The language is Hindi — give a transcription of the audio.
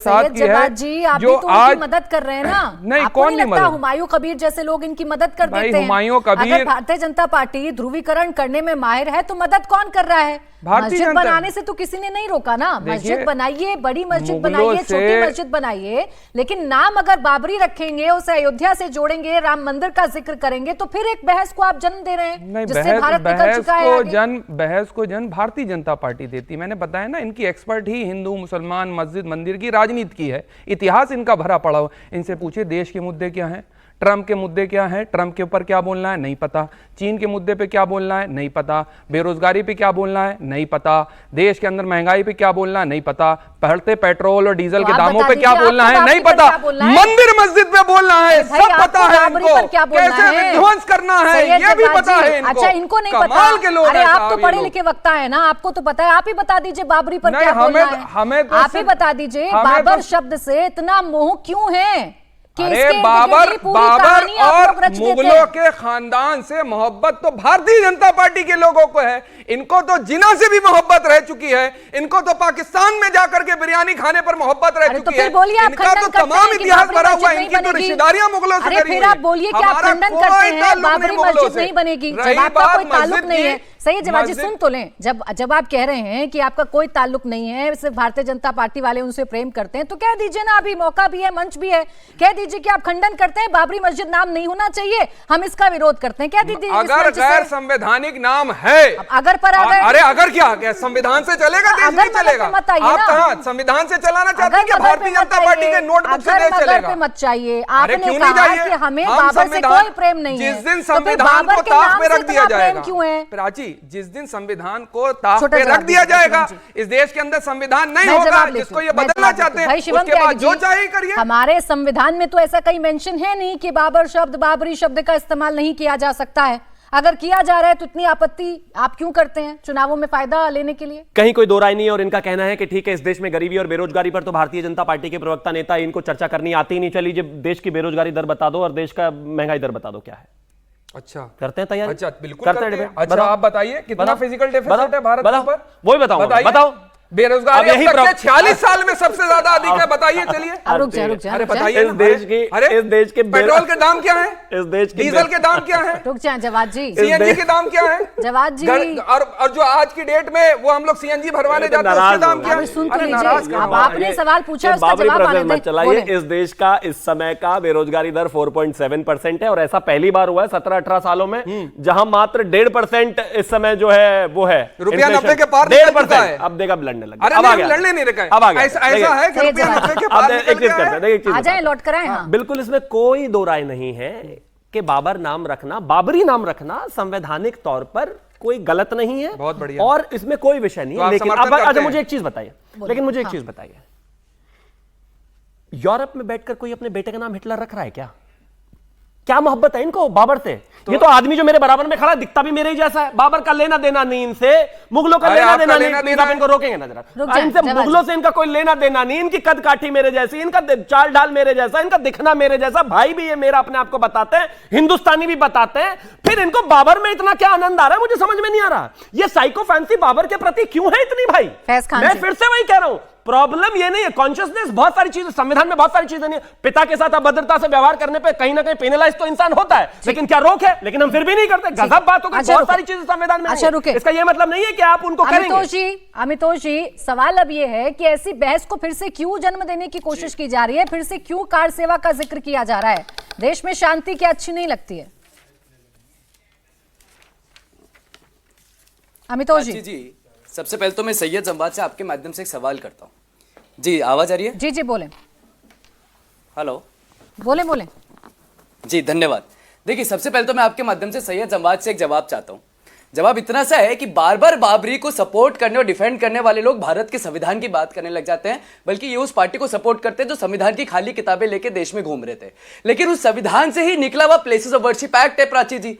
सैयद जवाद जी, आप भी तो उनकी मदद कर रहे हैं ना। नहीं, आपको कौन नहीं लगता हुमायूं कबीर जैसे लोग इनकी मदद कर देते हैं? हुमायूं कबीर, अगर भारतीय जनता पार्टी ध्रुवीकरण करने में माहिर है तो मदद कौन कर रहा है? मस्जिद बनाने से तो किसी ने नहीं रोका ना। मस्जिद बनाइए, बड़ी मस्जिद बनाइए, छोटी मस्जिद बनाइए, लेकिन नाम अगर बाबरी रखेंगे, उसे अयोध्या से जोड़ेंगे, राम मंदिर का जिक्र करेंगे तो फिर एक बहस को आप जन्म दे रहे हैं, जिससे भारत निकल चुका है। बहस को जन्म भारतीय जनता पार्टी देती। मैंने बताया ना, इनकी एक्सपर्ट ही हिंदू मुसलमान मस्जिद मंदिर की राजनीति की है। इतिहास इनका भरा पड़ा हो। इनसे पूछिए देश के मुद्दे क्या हैं, ट्रंप के मुद्दे क्या हैं, ट्रंप के ऊपर क्या बोलना है नहीं पता, चीन के मुद्दे पे क्या बोलना है नहीं पता, बेरोजगारी पे क्या बोलना है नहीं पता, देश के अंदर महंगाई पे क्या बोलना है नहीं पता, बढ़ते पेट्रोल और डीजल के दामों पे क्या बोलना है नहीं पता, मंदिर मस्जिद पे बोलना है सब पता है इनको, कैसे विध्वंस करना है ये भी पता है इनको। अच्छा, इनको नहीं पता? अरे आप तो पढ़े लिखे वक्ता है ना, आपको तो पता है। आप ही बता दीजिए बाबरी पर क्या बोलना है, आप ही बता दीजिए। बाबर शब्द से इतना मोह क्यों है? अरे बाबर और मुगलों के खानदान से मोहब्बत तो भारतीय जनता पार्टी के लोगों को है। इनको तो जिना से भी मोहब्बत रह चुकी है, इनको तो पाकिस्तान में जाकर के बिरयानी खाने पर मोहब्बत रह चुकी है। इनका तो तमाम इतिहास भरा हुआ है, इनकी तो रिश्तेदारियां मुगलों से करी हुई है। फिर आप बोलिए कि आप खंडन करते हैं बाबरी मस्जिद नहीं बनेगी, जब आपका कोई ताल्लुक नहीं है। सही जवाब जी, सुन तो लें। जब आप कह रहे हैं कि आपका कोई ताल्लुक नहीं है, सिर्फ भारतीय जनता पार्टी वाले उनसे प्रेम करते हैं, तो कह दीजिए ना, अभी मौका भी है, मंच भी है, कह दीजिए कि आप खंडन करते हैं, बाबरी मस्जिद नाम नहीं होना चाहिए, हम इसका विरोध करते हैं। कह दीजिए अगर गैर संवैधानिक नाम है, अगर पर अरे अगर क्या संविधान से चलेगा, देश नहीं चलेगा। आप कहां संविधान से चलाना चाहते हैं कि भारतीय जनता पार्टी के नोटबुक से देश चलेगा? मत चाहिए। आपने कहा कि हमें बाबर से कोई प्रेम नहीं है, जिस दिन संविधान को ताक पे रख दिया जाएगा, क्यों है प्राची, जिस दिन संविधान को ताक पे रख दिया जाएगा, इस देश के अंदर संविधान नहीं होगा, जिसको ये बदलना चाहते हैं उसके बाद जो चाहे करिए। हमारे संविधान में तो ऐसा कहीं मेंशन है नहीं कि बाबर शब्द, बाबरी शब्द का इस्तेमाल नहीं किया जा सकता है। अगर किया जा रहा है तो इतनी आपत्ति आप क्यों करते हैं चुनावों में फायदा लेने के लिए? कहीं कोई दो राय नहीं है। और इनका कहना है कि ठीक है, इस देश में गरीबी और बेरोजगारी पर तो भारतीय जनता पार्टी के प्रवक्ता नेता इनको चर्चा करनी आती ही नहीं। चलिए देश की बेरोजगारी दर बता दो और देश का महंगाई दर बता दो क्या है। अच्छा, करते हैं तैयारी? अच्छा, बिल्कुल करते हैं। अच्छा, आप बताइए कितना फिजिकल डेफिसिट है भारत में? वही बताओ। बेरोजगारी 46 साल में सबसे ज्यादा अधिक है, बताइए। चलिए रुक जा, अरे बताइए। इस देश के पेट्रोल के दाम क्या है, इस देश के डीजल के दाम क्या है? रुक जाए जवाद जी, सीएनजी के दाम क्या है जवाद जी? और जो आज की डेट में वो हम लोग सीएनजी भरवाने जाते हैं उसके दाम क्या है? सुन तो लीजिए, आपने सवाल पूछा, उसका जवाब चलाइए। इस देश का इस समय का बेरोजगारी दर 4.7% है और ऐसा पहली बार हुआ है 17-18 सालों में जहां मात्र 1.5% इस समय जो है वो है रुपया 90 के पार 1.5%। अब देखा लड़ने लगा, अब आ गया, नहीं रखा है। अब आ गया। ऐसा है कि रुपया 90 के पार एक चीज करते हैं, एक चीज आ जाए लौट कर आए। हाँ, बिल्कुल इसमें कोई दो राय नहीं है कि बाबर नाम रखना, बाबरी नाम रखना संवैधानिक तौर पर कोई गलत नहीं है, बहुत बढ़िया, और इसमें कोई विषय नहीं है। लेकिन अब अच्छा मुझे एक चीज बताइए, यूरोप में बैठकर कोई अपने बेटे का नाम हिटलर रख रहा है क्या? क्या मोहब्बत है इनको बाबर से? ये तो आदमी जो मेरे बराबर में खड़ा दिखता भी मेरे ही जैसा है। बाबर का लेना देना नहीं इनसे, मुगलों का लेना देना नहीं। आप इनको रोकेंगे ना जरा, इनसे मुगलों से इनका कोई लेना देना नहीं। इनकी कद काठी मेरे जैसी, इनका चाल ढाल मेरे जैसा, इनका दिखना मेरे जैसा, भाई भी ये मेरा अपने आप को बताते हैं, हिंदुस्तानी भी बताते हैं। फिर इनको बाबर में इतना क्या आनंद आ रहा है मुझे समझ में नहीं आ रहा। ये साइको फैंसी बाबर के प्रति क्यों है इतनी भाई? मैं फिर से वही कह रहा हूं, प्रॉब्लम ये नहीं है, कॉन्शियसनेस बहुत सारी चीजें संविधान में, बहुत सारी चीजें नहीं है। पिता के साथ अभद्रता से व्यवहार करने पे कहीं ना कहीं पेनलाइज तो इंसान होता है, लेकिन क्या रोक है? लेकिन हम फिर भी नहीं करते। गजब बात हो गई, बहुत सारी चीजें संविधान में। अच्छा रुके, इसका ये मतलब नहीं है कि आप उनको करेंगे। अमितोष जी, सवाल अब ये है कि ऐसी बहस को फिर से क्यों जन्म देने की कोशिश की जा रही है? फिर से क्यों कार सेवा का जिक्र किया जा रहा है? देश में शांति क्या अच्छी नहीं लगती है? अमितोष जी, सबसे पहले तो मैं सैयद जवाद से आपके माध्यम से एक सवाल करता हूँ। जी, आवाज आ रही है? जी बोले। हेलो, बोले। जी धन्यवाद। देखिए, सबसे पहले तो मैं आपके माध्यम से सैयद जवाद से एक जवाब चाहता हूँ। जवाब इतना सा है कि बार बार बाबरी को सपोर्ट करने और डिफेंड करने वाले लोग भारत के संविधान की बात करने लग जाते हैं, बल्कि ये उस पार्टी को सपोर्ट करते हैं जो संविधान की खाली किताबें लेके देश में घूम रहे थे। लेकिन उस संविधान से ही निकला हुआ प्लेसेस ऑफ वर्शिप एक्ट है प्राची जी।